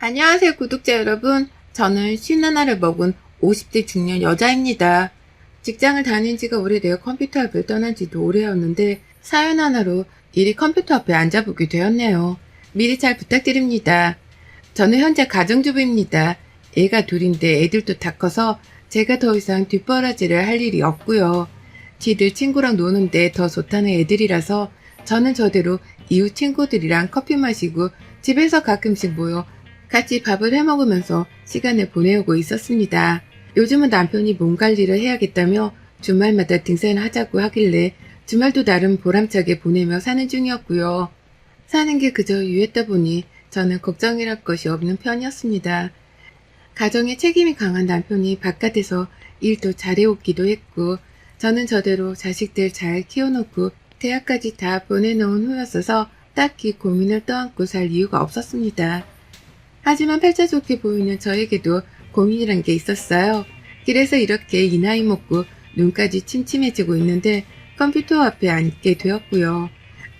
안녕하세요, 구독자 여러분. 저는 51을 먹은 50대 중년 여자입니다. 직장을 다닌 지가 오래되어 컴퓨터 앞을 떠난 지도 오래였는데 사연 하나로 일이 컴퓨터 앞에 앉아보게 되었네요. 미리 잘 부탁드립니다. 저는 현재 가정주부입니다. 애가 둘인데 애들도 다 커서 제가 더 이상 뒷바라지를 할 일이 없고요. 지들 친구랑 노는데 더 좋다는 애들이라서 저는 저대로 이웃 친구들이랑 커피 마시고 집에서 가끔씩 모여 같이 밥을 해먹으면서 시간을 보내고 있었습니다. 요즘은 남편이 몸 관리를 해야겠다며 주말마다 등산을 하자고 하길래 주말도 나름 보람차게 보내며 사는 중이었고요. 사는 게 그저 유했다 보니 저는 걱정이랄 것이 없는 편이었습니다. 가정에 책임이 강한 남편이 바깥에서 일도 잘해오기도 했고 저는 저대로 자식들 잘 키워놓고 대학까지 다 보내놓은 후였어서 딱히 고민을 떠안고 살 이유가 없었습니다. 하지만 팔자 좋게 보이는 저에게도 고민이란 게 있었어요. 그래서 이렇게 이 나이 먹고 눈까지 침침해지고 있는데 컴퓨터 앞에 앉게 되었고요.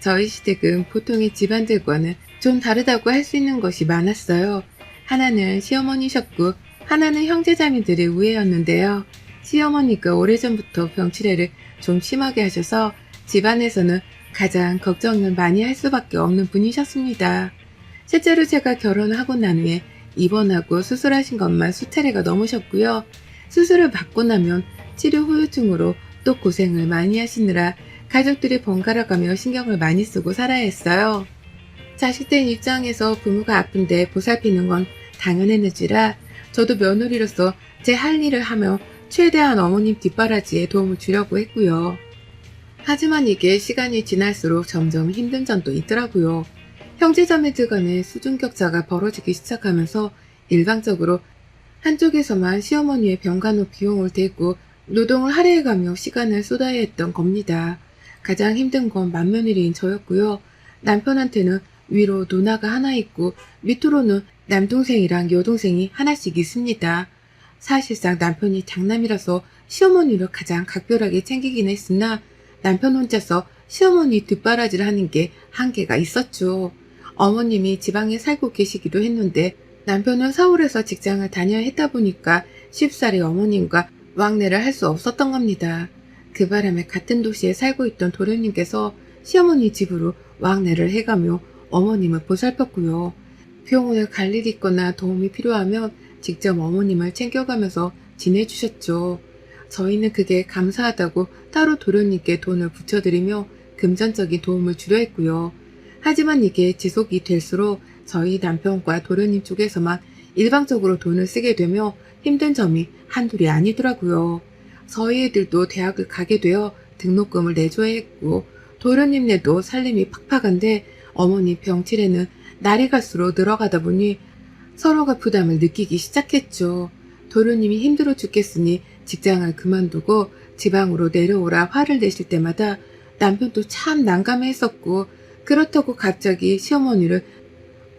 저희 시댁은 보통의 집안들과는 좀 다르다고 할 수 있는 것이 많았어요. 하나는 시어머니셨고 하나는 형제자매들의 우애였는데요. 시어머니가 오래전부터 병치레를 좀 심하게 하셔서 집안에서는 가장 걱정을 많이 할 수밖에 없는 분이셨습니다. 실제로 제가 결혼하고 난 후에 입원하고 수술하신 것만 수차례가 넘으셨고요. 수술을 받고 나면 치료 후유증으로 또 고생을 많이 하시느라 가족들이 번갈아가며 신경을 많이 쓰고 살아야 했어요. 자식된 입장에서 부모가 아픈데 보살피는 건 당연했는지라 저도 며느리로서 제 할 일을 하며 최대한 어머님 뒷바라지에 도움을 주려고 했고요. 하지만 이게 시간이 지날수록 점점 힘든 점도 있더라고요. 형제자매들 간의 수준격차가 벌어지기 시작하면서 일방적으로 한쪽에서만 시어머니의 병간호 비용을 대고 노동을 할애해가며 시간을 쏟아야 했던 겁니다. 가장 힘든 건 맏며느리인 저였고요. 남편한테는 위로 누나가 하나 있고 밑으로는 남동생이랑 여동생이 하나씩 있습니다. 사실상 남편이 장남이라서 시어머니를 가장 각별하게 챙기긴 했으나 남편 혼자서 시어머니 뒷바라지를 하는 게 한계가 있었죠. 어머님이 지방에 살고 계시기도 했는데 남편은 서울에서 직장을 다녀야 했다 보니까 쉽사리 어머님과 왕래를 할 수 없었던 겁니다. 그 바람에 같은 도시에 살고 있던 도련님께서 시어머니 집으로 왕래를 해가며 어머님을 보살폈고요. 병원에 갈 일이 있거나 도움이 필요하면 직접 어머님을 챙겨가면서 지내주셨죠. 저희는 그게 감사하다고 따로 도련님께 돈을 붙여드리며 금전적인 도움을 주려 했고요. 하지만 이게 지속이 될수록 저희 남편과 도련님 쪽에서만 일방적으로 돈을 쓰게 되며 힘든 점이 한둘이 아니더라고요. 저희 애들도 대학을 가게 되어 등록금을 내줘야 했고 도련님네도 살림이 팍팍한데 어머니 병치레는 날이 갈수록 늘어가다 보니 서로가 부담을 느끼기 시작했죠. 도련님이 힘들어 죽겠으니 직장을 그만두고 지방으로 내려오라 화를 내실 때마다 남편도 참 난감해했었고 그렇다고 갑자기 시어머니를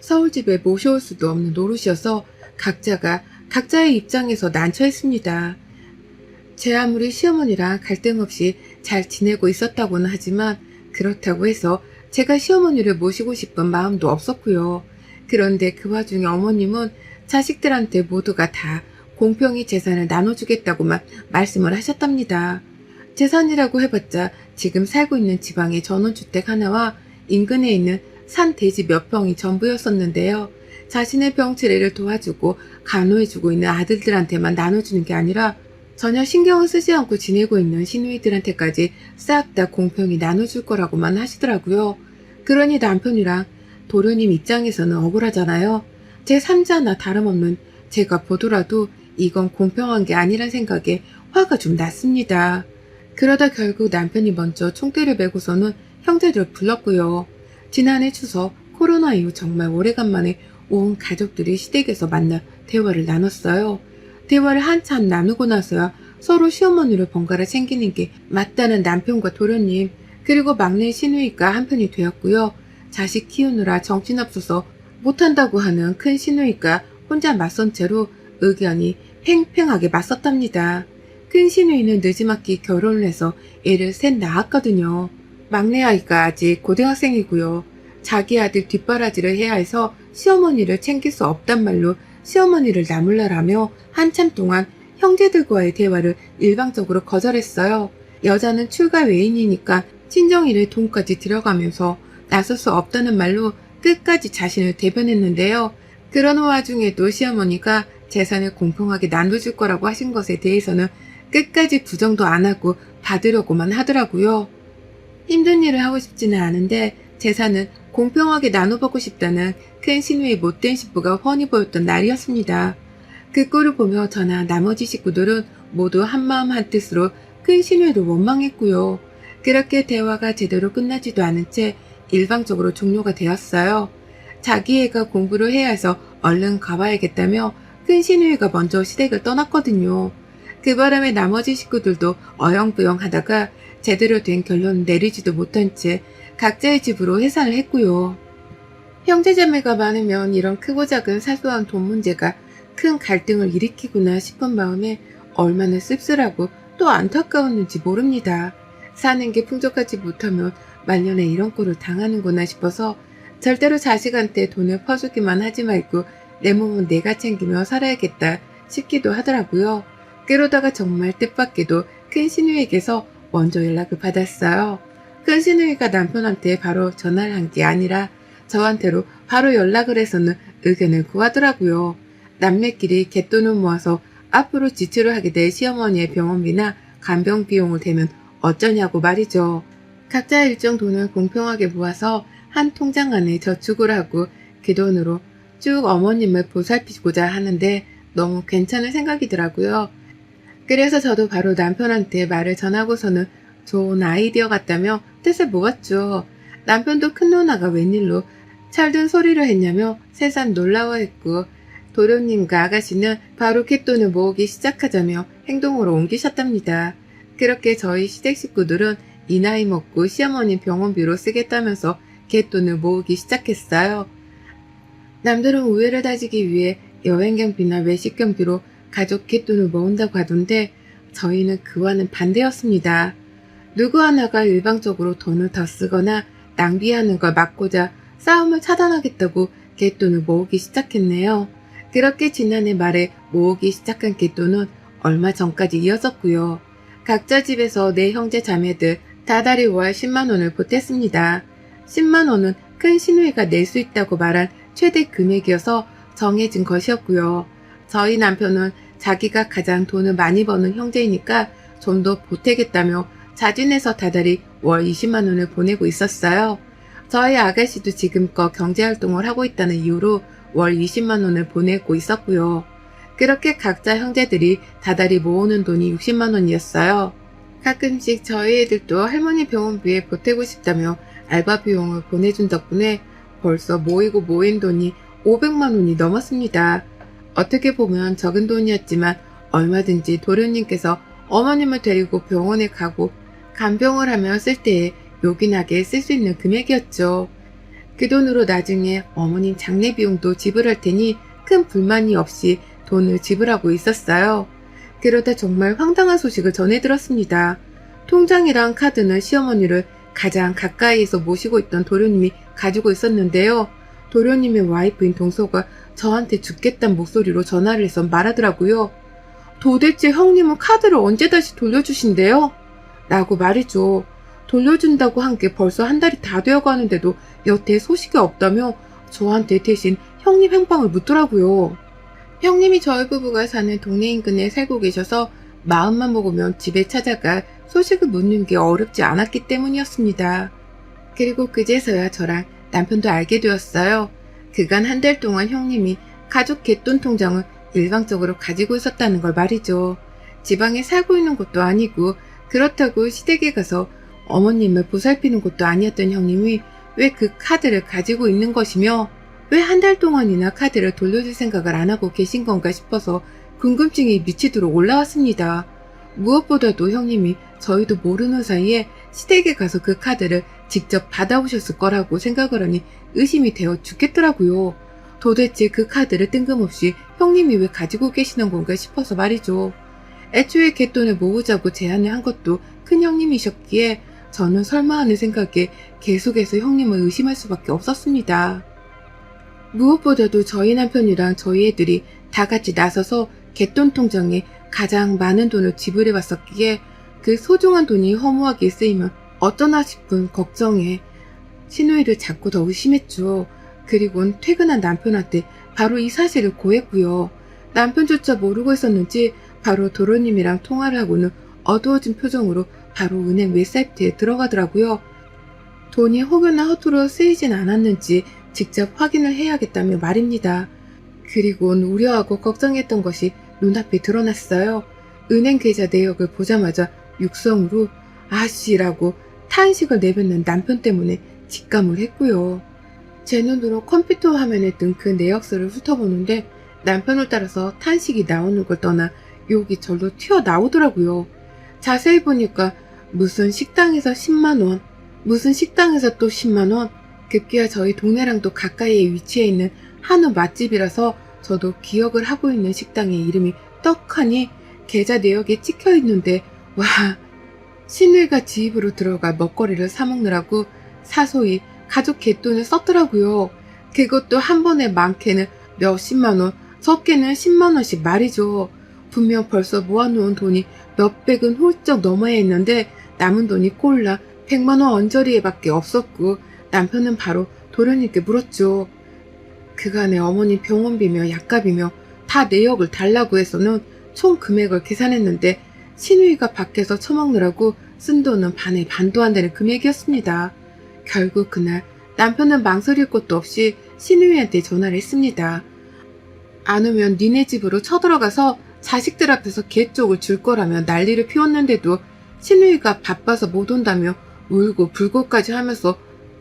서울집에 모셔올 수도 없는 노릇이어서 각자가 각자의 입장에서 난처했습니다. 제 아무리 시어머니랑 갈등 없이 잘 지내고 있었다고는 하지만 그렇다고 해서 제가 시어머니를 모시고 싶은 마음도 없었고요. 그런데 그 와중에 어머님은 자식들한테 모두가 다 공평히 재산을 나눠주겠다고만 말씀을 하셨답니다. 재산이라고 해봤자 지금 살고 있는 지방의 전원주택 하나와 인근에 있는 산 대지 몇 평이 전부였었는데요. 자신의 병치레를 도와주고 간호해주고 있는 아들들한테만 나눠주는 게 아니라 전혀 신경을 쓰지 않고 지내고 있는 시누이들한테까지 싹 다 공평히 나눠줄 거라고만 하시더라고요. 그러니 남편이랑 도련님 입장에서는 억울하잖아요. 제 3자나 다름없는 제가 보더라도 이건 공평한 게 아니란 생각에 화가 좀 났습니다. 그러다 결국 남편이 먼저 총대를 메고서는 형제들을 불렀고요. 지난해 추석 코로나 이후 정말 오래간만에 온 가족들이 시댁에서 만나 대화를 나눴어요. 대화를 한참 나누고 나서야 서로 시어머니를 번갈아 챙기는 게 맞다는 남편과 도련님 그리고 막내 시누이가 한편이 되었고요. 자식 키우느라 정신없어서 못한다고 하는 큰 시누이가 혼자 맞선 채로 의견이 팽팽하게 맞섰답니다. 큰 시누이는 늦지막히 결혼을 해서 애를 셋 낳았거든요. 막내 아이가 아직 고등학생이고요. 자기 아들 뒷바라지를 해야 해서 시어머니를 챙길 수 없단 말로 시어머니를 나물라라며 한참 동안 형제들과의 대화를 일방적으로 거절했어요. 여자는 출가 외인이니까 친정일에 돈까지 들어가면서 나설 수 없다는 말로 끝까지 자신을 대변했는데요. 그런 와중에도 시어머니가 재산을 공평하게 나눠줄 거라고 하신 것에 대해서는 끝까지 부정도 안 하고 받으려고만 하더라고요. 힘든 일을 하고 싶지는 않은데 재산은 공평하게 나눠보고 싶다는 큰 신우의 못된 신부가 훤히 보였던 날이었습니다. 그 꼴을 보며 저나 나머지 식구들은 모두 한마음 한뜻으로 큰 신우를 원망했고요. 그렇게 대화가 제대로 끝나지도 않은 채 일방적으로 종료가 되었어요. 자기 애가 공부를 해야 해서 얼른 가봐야겠다며 큰 신우이가 먼저 시댁을 떠났거든요. 그 바람에 나머지 식구들도 어영부영 하다가 제대로 된 결론을 내리지도 못한 채 각자의 집으로 해산을 했고요. 형제자매가 많으면 이런 크고 작은 사소한 돈 문제가 큰 갈등을 일으키구나 싶은 마음에 얼마나 씁쓸하고 또 안타까웠는지 모릅니다. 사는 게 풍족하지 못하면 말년에 이런 꼴을 당하는구나 싶어서 절대로 자식한테 돈을 퍼주기만 하지 말고 내 몸은 내가 챙기며 살아야겠다 싶기도 하더라고요. 그러다가 정말 뜻밖에도 큰 신우에게서 먼저 연락을 받았어요. 큰 신우이가 남편한테 바로 전화를 한 게 아니라 저한테로 바로 연락을 해서는 의견을 구하더라고요. 남매끼리 갯돈을 모아서 앞으로 지출을 하게 될 시어머니의 병원비나 간병 비용을 대면 어쩌냐고 말이죠. 각자 일정 돈을 공평하게 모아서 한 통장 안에 저축을 하고 그 돈으로 쭉 어머님을 보살피고자 하는데 너무 괜찮은 생각이더라고요. 그래서 저도 바로 남편한테 말을 전하고서는 좋은 아이디어 같다며 뜻을 모았죠. 남편도 큰 누나가 웬일로 철든 소리를 했냐며 새삼 놀라워했고 도련님과 아가씨는 바로 갯돈을 모으기 시작하자며 행동으로 옮기셨답니다. 그렇게 저희 시댁 식구들은 이 나이 먹고 시어머니 병원비로 쓰겠다면서 갯돈을 모으기 시작했어요. 남들은 우애를 다지기 위해 여행 경비나 외식 경비로 가족 갯돈을 모은다고 하던데 저희는 그와는 반대였습니다. 누구 하나가 일방적으로 돈을 더 쓰거나 낭비하는 걸 막고자 싸움을 차단하겠다고 갯돈을 모으기 시작했네요. 그렇게 지난해 말에 모으기 시작한 갯돈은 얼마 전까지 이어졌고요. 각자 집에서 내 형제 자매들 다달이 월 10만 원을 보탰습니다. 10만 원은 큰 신우이가 낼 수 있다고 말한 최대 금액이어서 정해진 것이었고요. 저희 남편은 자기가 가장 돈을 많이 버는 형제이니까 좀 더 보태겠다며 자진해서 다달이 월 20만 원을 보내고 있었어요. 저희 아가씨도 지금껏 경제활동을 하고 있다는 이유로 월 20만 원을 보내고 있었고요. 그렇게 각자 형제들이 다달이 모으는 돈이 60만 원이었어요. 가끔씩 저희 애들도 할머니 병원비에 보태고 싶다며 알바 비용을 보내준 덕분에 벌써 모이고 모인 돈이 500만 원이 넘었습니다. 어떻게 보면 적은 돈이었지만 얼마든지 도련님께서 어머님을 데리고 병원에 가고 간병을 하며 쓸 때에 요긴하게 쓸 수 있는 금액이었죠. 그 돈으로 나중에 어머님 장례 비용도 지불할 테니 큰 불만이 없이 돈을 지불하고 있었어요. 그러다 정말 황당한 소식을 전해 들었습니다. 통장이랑 카드는 시어머니를 가장 가까이에서 모시고 있던 도련님이 가지고 있었는데요. 도련님의 와이프인 동서가 저한테 죽겠다는 목소리로 전화를 해서 말하더라고요. 도대체 형님은 카드를 언제 다시 돌려주신대요? 라고 말이죠. 돌려준다고 한 게 벌써 한 달이 다 되어가는데도 여태 소식이 없다며 저한테 대신 형님 행방을 묻더라고요. 형님이 저희 부부가 사는 동네 인근에 살고 계셔서 마음만 먹으면 집에 찾아가 소식을 묻는 게 어렵지 않았기 때문이었습니다. 그리고 그제서야 저랑 남편도 알게 되었어요. 그간 한 달 동안 형님이 가족 갯돈 통장을 일방적으로 가지고 있었다는 걸 말이죠. 지방에 살고 있는 것도 아니고 그렇다고 시댁에 가서 어머님을 보살피는 것도 아니었던 형님이 왜 그 카드를 가지고 있는 것이며 왜 한 달 동안이나 카드를 돌려줄 생각을 안 하고 계신 건가 싶어서 궁금증이 미치도록 올라왔습니다. 무엇보다도 형님이 저희도 모르는 사이에 시댁에 가서 그 카드를 직접 받아오셨을 거라고 생각을 하니 의심이 되어 죽겠더라고요. 도대체 그 카드를 뜬금없이 형님이 왜 가지고 계시는 건가 싶어서 말이죠. 애초에 갯돈을 모으자고 제안을 한 것도 큰 형님이셨기에 저는 설마 하는 생각에 계속해서 형님을 의심할 수밖에 없었습니다. 무엇보다도 저희 남편이랑 저희 애들이 다 같이 나서서 갯돈 통장에 가장 많은 돈을 지불해 왔었기에 그 소중한 돈이 허무하게 쓰이면 어쩌나 싶은 걱정에 신우이를 자꾸 더 의심했죠. 그리곤 퇴근한 남편한테 바로 이 사실을 고했고요. 남편조차 모르고 있었는지 바로 도련님이랑 통화를 하고는 어두워진 표정으로 바로 은행 웹사이트에 들어가더라고요. 돈이 혹여나 허투루 쓰이진 않았는지 직접 확인을 해야겠다며 말입니다. 그리곤 우려하고 걱정했던 것이 눈앞에 드러났어요. 은행 계좌 내역을 보자마자 육성으로 아씨라고 탄식을 내뱉는 남편 때문에 직감을 했고요. 제 눈으로 컴퓨터 화면에 뜬 그 내역서를 훑어보는데 남편을 따라서 탄식이 나오는 걸 떠나 욕이 절로 튀어나오더라고요. 자세히 보니까 무슨 식당에서 10만원, 무슨 식당에서 또 10만원, 급기야 저희 동네랑도 가까이에 위치해 있는 한우 맛집이라서 저도 기억을 하고 있는 식당의 이름이 떡하니 계좌 내역에 찍혀 있는데 와, 신우이가 지 입으로 들어가 먹거리를 사 먹느라고 사소히 가족 갯돈을 썼더라고요. 그것도 한 번에 많게는 몇십만원, 적게는 10만원씩 말이죠. 분명 벌써 모아놓은 돈이 몇백은 훌쩍 넘어야 했는데 남은 돈이 꼴라 100만원 언저리에 밖에 없었고 남편은 바로 도련님께 물었죠. 그간에 어머니 병원비며 약값이며 다 내역을 달라고 해서는 총 금액을 계산했는데 신우이가 밖에서 처먹느라고 쓴 돈은 반에 반도 안 되는 금액이었습니다. 결국 그날 남편은 망설일 것도 없이 신우이한테 전화를 했습니다. 안 오면 니네 집으로 쳐들어가서 자식들 앞에서 개 쪽을 줄 거라며 난리를 피웠는데도 신우이가 바빠서 못 온다며 울고 불고까지 하면서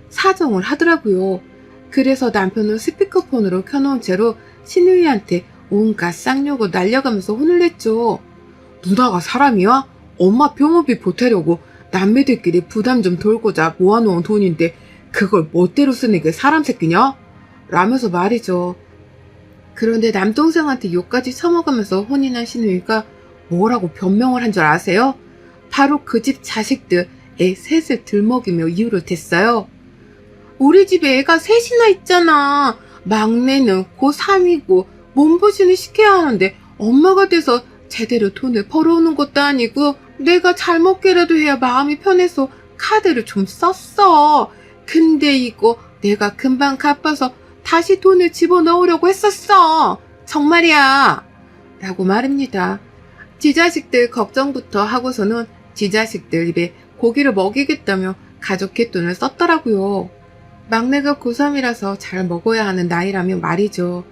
사정을 하더라고요. 그래서 남편은 스피커폰으로 켜놓은 채로 신우이한테 온갖 쌍욕을 날려가면서 혼을 냈죠. 누나가 사람이야? 엄마 병원비 보태려고 남매들끼리 부담 좀 덜고자 모아놓은 돈인데 그걸 멋대로 쓰는 게 사람 새끼냐? 라면서 말이죠. 그런데 남동생한테 욕까지 처먹으면서 혼이 난 신우이가 뭐라고 변명을 한 줄 아세요? 바로 그 집 자식들 애 셋을 들먹이며 이유를 댔어요. 우리 집에 애가 셋이나 있잖아. 막내는 고3이고 몸보신을 시켜야 하는데 엄마가 돼서 제대로 돈을 벌어오는 것도 아니고 내가 잘 먹게라도 해야 마음이 편해서 카드를 좀 썼어. 근데 이거 내가 금방 갚아서 다시 돈을 집어넣으려고 했었어. 정말이야. 라고 말입니다. 지 자식들 걱정부터 하고서는 지 자식들 입에 고기를 먹이겠다며 가족 갯돈을 썼더라고요. 막내가 고3이라서 잘 먹어야 하는 나이라면 말이죠.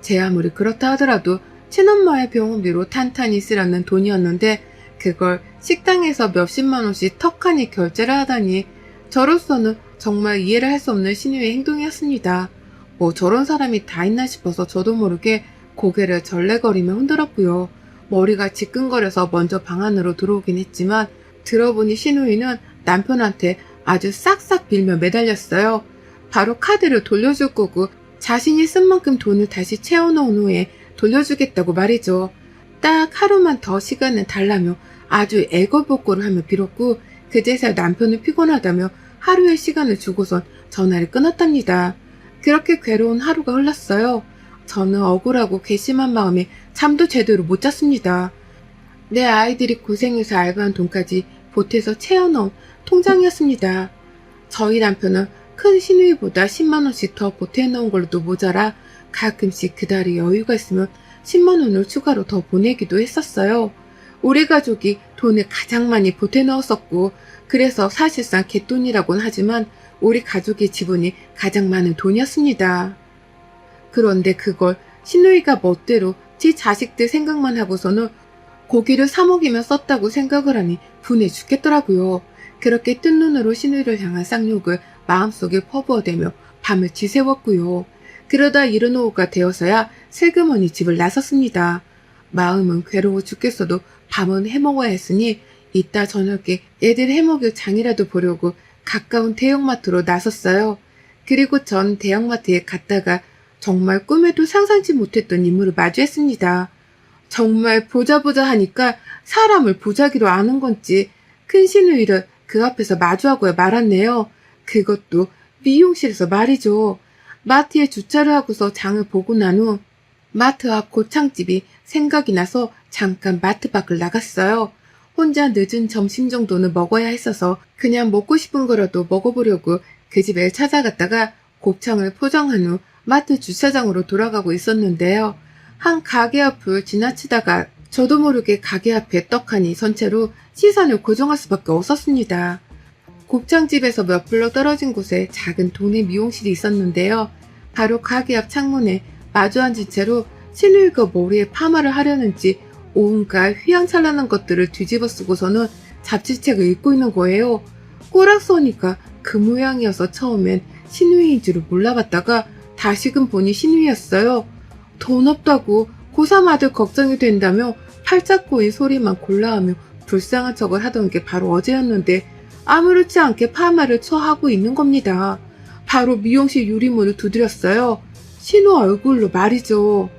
제 아무리 그렇다 하더라도 친엄마의 병원비로 탄탄히 쓰려는 돈이었는데 그걸 식당에서 몇십만 원씩 턱하니 결제를 하다니 저로서는 정말 이해를 할 수 없는 신우의 행동이었습니다. 뭐 저런 사람이 다 있나 싶어서 저도 모르게 고개를 절레거리며 흔들었고요. 머리가 지끈거려서 먼저 방 안으로 들어오긴 했지만 들어보니 신우이는 남편한테 아주 싹싹 빌며 매달렸어요. 바로 카드를 돌려줄 거고 자신이 쓴 만큼 돈을 다시 채워놓은 후에 돌려주겠다고 말이죠. 딱 하루만 더 시간을 달라며 아주 애걸복걸을 하며 빌었고 그제서야 남편은 피곤하다며 하루의 시간을 주고선 전화를 끊었답니다. 그렇게 괴로운 하루가 흘렀어요. 저는 억울하고 괘씸한 마음에 잠도 제대로 못 잤습니다. 내 아이들이 고생해서 알바한 돈까지 보태서 채워넣은 통장이었습니다. 저희 남편은 큰 신우이보다 10만원씩 더 보태놓은 걸로도 모자라 가끔씩 그달이 여유가 있으면 10만원을 추가로 더 보내기도 했었어요. 우리 가족이 돈을 가장 많이 보태넣었었고 그래서 사실상 갯돈이라고는 하지만 우리 가족의 지분이 가장 많은 돈이었습니다. 그런데 그걸 신우이가 멋대로 지 자식들 생각만 하고서는 고기를 사 먹이며 썼다고 생각을 하니 분해 죽겠더라고요. 그렇게 뜬 눈으로 신우이를 향한 쌍욕을 마음속에 퍼부어대며 밤을 지새웠고요. 그러다 이른 오후가 되어서야 슬그머니 집을 나섰습니다. 마음은 괴로워 죽겠어도 밤은 해먹어야 했으니 이따 저녁에 애들 해먹일 장이라도 보려고 가까운 대형마트로 나섰어요. 그리고 전 대형마트에 갔다가 정말 꿈에도 상상치 못했던 인물을 마주했습니다. 정말 보자 하니까 사람을 보자기로 아는 건지 큰 신우이를 그 앞에서 마주하고야 말았네요. 그것도 미용실에서 말이죠. 마트에 주차를 하고서 장을 보고 난 후 마트 앞 고창집이 생각이 나서 잠깐 마트 밖을 나갔어요. 혼자 늦은 점심 정도는 먹어야 했어서 그냥 먹고 싶은 거라도 먹어보려고 그 집에 찾아갔다가 곱창을 포장한 후 마트 주차장으로 돌아가고 있었는데요. 한 가게 앞을 지나치다가 저도 모르게 가게 앞에 떡하니 선 채로 시선을 고정할 수밖에 없었습니다. 곱창집에서 몇 블럭 떨어진 곳에 작은 동네 미용실이 있었는데요. 바로 가게 앞 창문에 마주 앉은 채로 신우이가 머리에 파마를 하려는지 온갖 휘황찬란한 것들을 뒤집어 쓰고서는 잡지책을 읽고 있는 거예요. 꼬락 서니까 그 모양이어서 처음엔 신우이인 줄을 몰라봤다가 다시금 보니 신우이였어요. 돈 없다고 고3 아들 걱정이 된다며 팔짝 꼬인 소리만 골라하며 불쌍한 척을 하던 게 바로 어제였는데 아무렇지 않게 파마를 처하고 있는 겁니다. 바로 미용실 유리문을 두드렸어요. 신우 얼굴로 말이죠.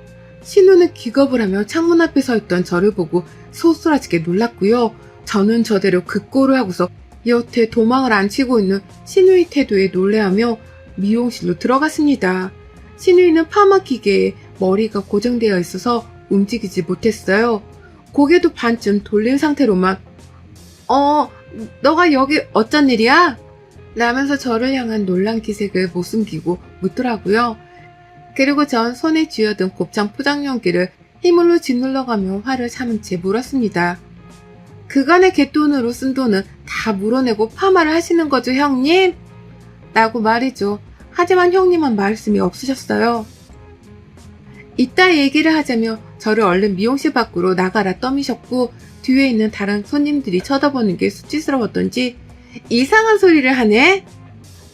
신우는 기겁을 하며 창문 앞에 서 있던 저를 보고 소스라지게 놀랐고요. 저는 저대로 급고를 하고서 여태 도망을 안 치고 있는 신우의 태도에 놀래하며 미용실로 들어갔습니다. 신우이는 파마 기계에 머리가 고정되어 있어서 움직이지 못했어요. 고개도 반쯤 돌린 상태로만 너가 여기 어쩐 일이야? 라면서 저를 향한 놀란 기색을 못 숨기고 묻더라고요. 그리고 전 손에 쥐어든 곱창 포장 용기를 힘으로 짓눌러가며 화를 참은 채 물었습니다. 그간의 갯돈으로 쓴 돈은 다 물어내고 파마를 하시는 거죠, 형님? 라고 말이죠. 하지만 형님은 말씀이 없으셨어요. 이따 얘기를 하자며 저를 얼른 미용실 밖으로 나가라 떠미셨고 뒤에 있는 다른 손님들이 쳐다보는 게 수치스러웠던지 이상한 소리를 하네?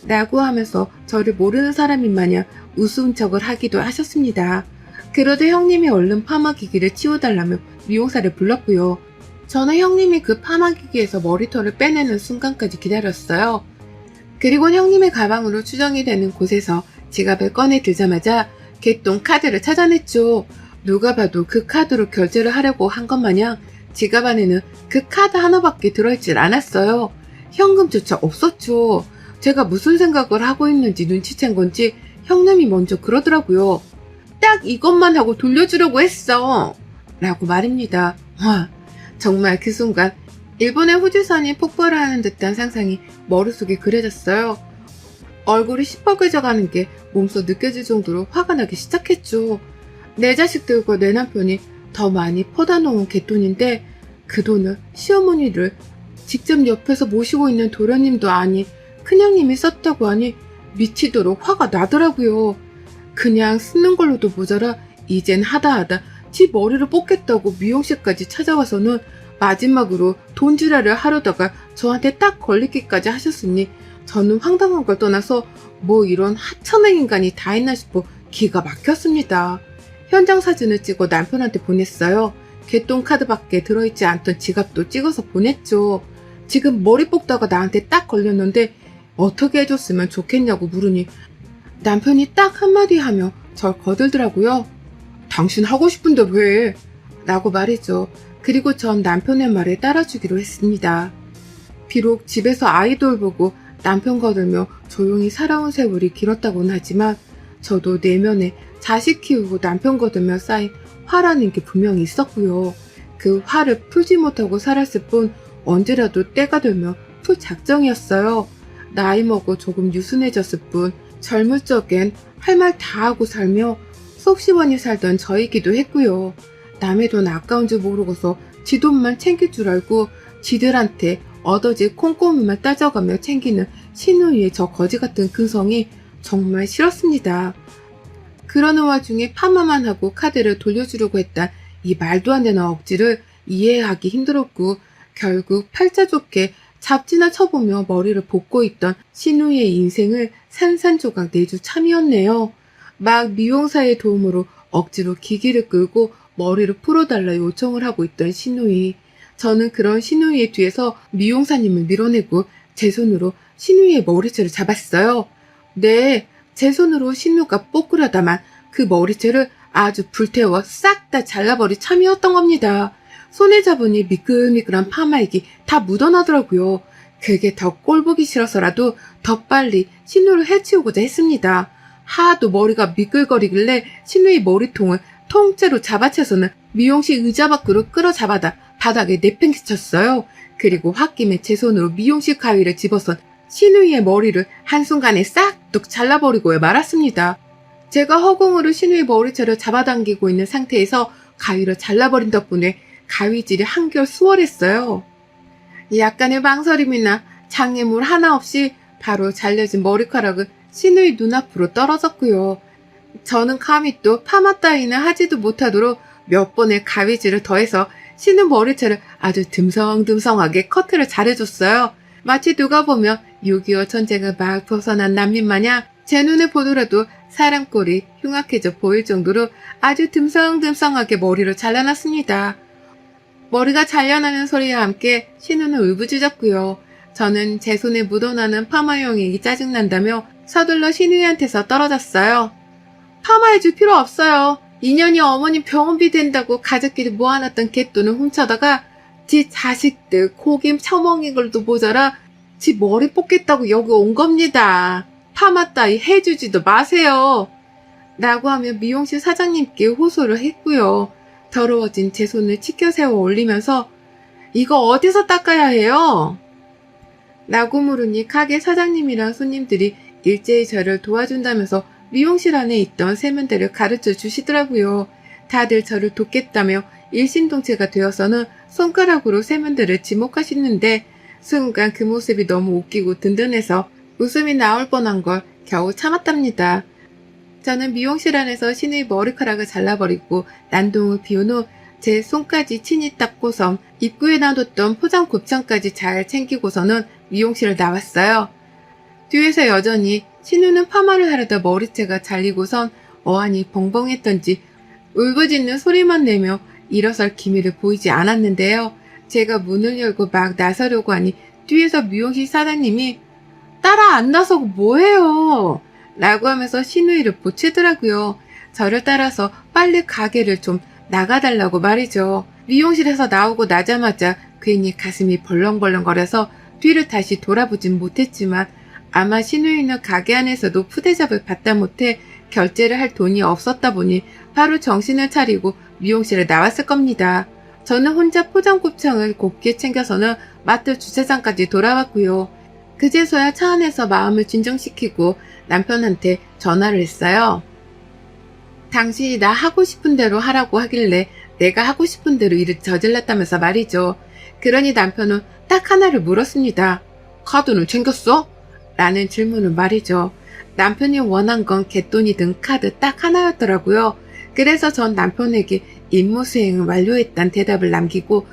라고 하면서 저를 모르는 사람인 마냥 우스운 척을 하기도 하셨습니다. 그러자 형님이 얼른 파마기기를 치워달라며 미용사를 불렀고요. 저는 형님이 그 파마기기에서 머리털을 빼내는 순간까지 기다렸어요. 그리고 형님의 가방으로 추정이 되는 곳에서 지갑을 꺼내 들자마자 개똥 카드를 찾아냈죠. 누가 봐도 그 카드로 결제를 하려고 한 것 마냥 지갑 안에는 그 카드 하나밖에 들어있질 않았어요. 현금조차 없었죠. 제가 무슨 생각을 하고 있는지 눈치챈 건지 형님이 먼저 그러더라고요. 딱 이것만 하고 돌려주려고 했어. 라고 말입니다. 와, 정말 그 순간 일본의 후지산이 폭발을 하는 듯한 상상이 머릿속에 그려졌어요. 얼굴이 시퍼개져가는 게 몸소 느껴질 정도로 화가 나기 시작했죠. 내 자식들과 내 남편이 더 많이 퍼다 놓은 갯돈인데 그 돈을 시어머니를 직접 옆에서 모시고 있는 도련님도 아닌 큰형님이 썼다고 하니 미치도록 화가 나더라고요. 그냥 쓰는 걸로도 모자라 이젠 하다 지 머리를 뽑겠다고 미용실까지 찾아와서는 마지막으로 돈지랄을 하려다가 저한테 딱 걸리기까지 하셨으니 저는 황당한 걸 떠나서 뭐 이런 하찮은 인간이 다 있나 싶어 기가 막혔습니다. 현장 사진을 찍어 남편한테 보냈어요. 개똥 카드밖에 들어있지 않던 지갑도 찍어서 보냈죠. 지금 머리 뽑다가 나한테 딱 걸렸는데 어떻게 해줬으면 좋겠냐고 물으니 남편이 딱 한마디 하며 절 거들더라고요. 당신 하고 싶은데 왜? 라고 말이죠. 그리고 전 남편의 말에 따라주기로 했습니다. 비록 집에서 아이 돌보고 남편 거들며 조용히 살아온 세월이 길었다고는 하지만 저도 내면에 자식 키우고 남편 거들며 쌓인 화라는 게 분명히 있었고요. 그 화를 풀지 못하고 살았을 뿐 언제라도 때가 되면 풀 작정이었어요. 나이 먹어 조금 유순해졌을 뿐 젊을 적엔 할 말 다 하고 살며 속 시원히 살던 저이기도 했고요. 남의 돈 아까운 줄 모르고서 지 돈만 챙길 줄 알고 지들한테 얻어질 콩고물만 따져가며 챙기는 신우이의 저 거지같은 근성이 정말 싫었습니다. 그러는 와중에 파마만 하고 카드를 돌려주려고 했던 이 말도 안 되는 억지를 이해하기 힘들었고 결국 팔자 좋게 잡지나 쳐보며 머리를 볶고 있던 신우이의 인생을 산산조각 내줄 참이었네요. 막 미용사의 도움으로 억지로 기기를 끌고 머리를 풀어달라 요청을 하고 있던 신우이. 저는 그런 신우이의 뒤에서 미용사님을 밀어내고 제 손으로 신우이의 머리채를 잡았어요. 네, 제 손으로 신우가 뽀끄려다만 그 머리채를 아주 불태워 싹 다 잘라버릴 참이었던 겁니다. 손에 잡으니 미끌미끌한 파마액이 다 묻어나더라고요. 그게 더 꼴보기 싫어서라도 더 빨리 신우를 해치우고자 했습니다. 하도 머리가 미끌거리길래 신우의 머리통을 통째로 잡아채서는 미용실 의자 밖으로 끌어잡아다 바닥에 내팽개쳤어요. 그리고 홧김에 제 손으로 미용실 가위를 집어선 신우이의 머리를 한순간에 싹둑 잘라버리고 말았습니다. 제가 허공으로 신우의 머리채를 잡아당기고 있는 상태에서 가위로 잘라버린 덕분에 가위질이 한결 수월했어요. 약간의 망설임이나 장애물 하나 없이 바로 잘려진 머리카락은 신우의 눈앞으로 떨어졌고요. 저는 감히 또 파마 따위는 하지도 못하도록 몇 번의 가위질을 더해서 신우 머리채를 아주 듬성듬성하게 커트를 잘해줬어요. 마치 누가 보면 6.25 전쟁을 막 벗어난 난민 마냥 제 눈에 보더라도 사람 꼴이 흉악해져 보일 정도로 아주 듬성듬성하게 머리를 잘라놨습니다. 머리가 잘려나는 소리와 함께 신우는 울부짖었고요. 저는 제 손에 묻어나는 파마용액이 짜증난다며 서둘러 신우이한테서 떨어졌어요. 파마해줄 필요 없어요. 2년이 어머님 병원비 된다고 가족끼리 모아놨던 갯돈을 훔쳐다가 지 자식들 고김 처먹인 걸도 모자라 지 머리 뽑겠다고 여기 온 겁니다. 파마 따위 해주지도 마세요. 라고 하며 미용실 사장님께 호소를 했고요. 더러워진 제 손을 치켜 세워 올리면서 이거 어디서 닦아야 해요? 라고 물으니 가게 사장님이랑 손님들이 일제히 저를 도와준다면서 미용실 안에 있던 세면대를 가르쳐 주시더라고요. 다들 저를 돕겠다며 일심동체가 되어서는 손가락으로 세면대를 지목하시는데 순간 그 모습이 너무 웃기고 든든해서 웃음이 나올 뻔한 걸 겨우 참았답니다. 저는 미용실 안에서 신의 머리카락을 잘라버리고 난동을 비운 후 제 손까지 친히 닦고선 입구에 놔뒀던 포장 곱창까지 잘 챙기고서는 미용실을 나왔어요. 뒤에서 여전히 신우는 파마를 하려다 머리채가 잘리고선 어안이 벙벙했던지 울부짖는 소리만 내며 일어설 기미를 보이지 않았는데요. 제가 문을 열고 막 나서려고 하니 뒤에서 미용실 사장님이 따라 안 나서고 뭐해요? 라고 하면서 신우이를 보채더라고요. 저를 따라서 빨리 가게를 좀 나가달라고 말이죠. 미용실에서 나오고 나자마자 괜히 가슴이 벌렁벌렁거려서 뒤를 다시 돌아보진 못했지만 아마 신우이는 가게 안에서도 푸대접을 받다 못해 결제를 할 돈이 없었다 보니 바로 정신을 차리고 미용실에 나왔을 겁니다. 저는 혼자 포장곱창을 곱게 챙겨서는 마트 주차장까지 돌아왔고요. 그제서야 차 안에서 마음을 진정시키고 남편한테 전화를 했어요. 당신이 나 하고 싶은 대로 하라고 하길래 내가 하고 싶은 대로 일을 저질렀다면서 말이죠. 그러니 남편은 딱 하나를 물었습니다. 카드는 챙겼어? 라는 질문을 말이죠. 남편이 원한 건 갯돈이든 카드 딱 하나였더라고요. 그래서 전 남편에게 임무 수행을 완료했다는 대답을 남기고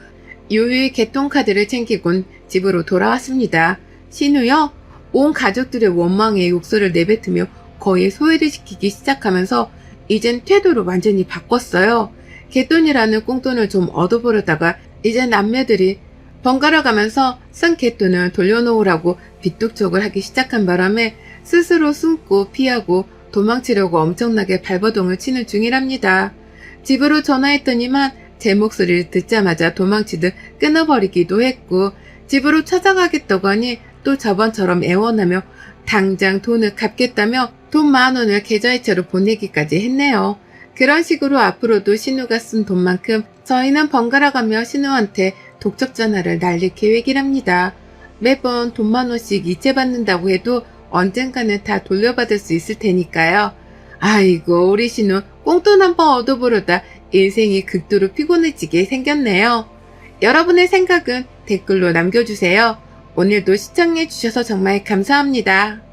유유히 갯돈카드를 챙기곤 집으로 돌아왔습니다. 신우요? 온 가족들의 원망에 욕설을 내뱉으며 거의 소외를 시키기 시작하면서 이젠 태도를 완전히 바꿨어요. 갯돈이라는 꽁돈을 좀 얻어보려다가 이제 남매들이 번갈아 가면서 쓴 갯돈을 돌려놓으라고 빚독촉을 하기 시작한 바람에 스스로 숨고 피하고 도망치려고 엄청나게 발버둥을 치는 중이랍니다. 집으로 전화했더니만 제 목소리를 듣자마자 도망치듯 끊어버리기도 했고 집으로 찾아가겠다고 하니 또 저번처럼 애원하며 당장 돈을 갚겠다며 돈 10,000원을 계좌이체로 보내기까지 했네요. 그런 식으로 앞으로도 신우가 쓴 돈만큼 저희는 번갈아가며 신우한테 독촉 전화를 날릴 계획이랍니다. 매번 돈 10,000원씩 이체받는다고 해도 언젠가는 다 돌려받을 수 있을 테니까요. 아이고 우리 신우 꽁돈 한번 얻어보려다 인생이 극도로 피곤해지게 생겼네요. 여러분의 생각은 댓글로 남겨주세요. 오늘도 시청해주셔서 정말 감사합니다.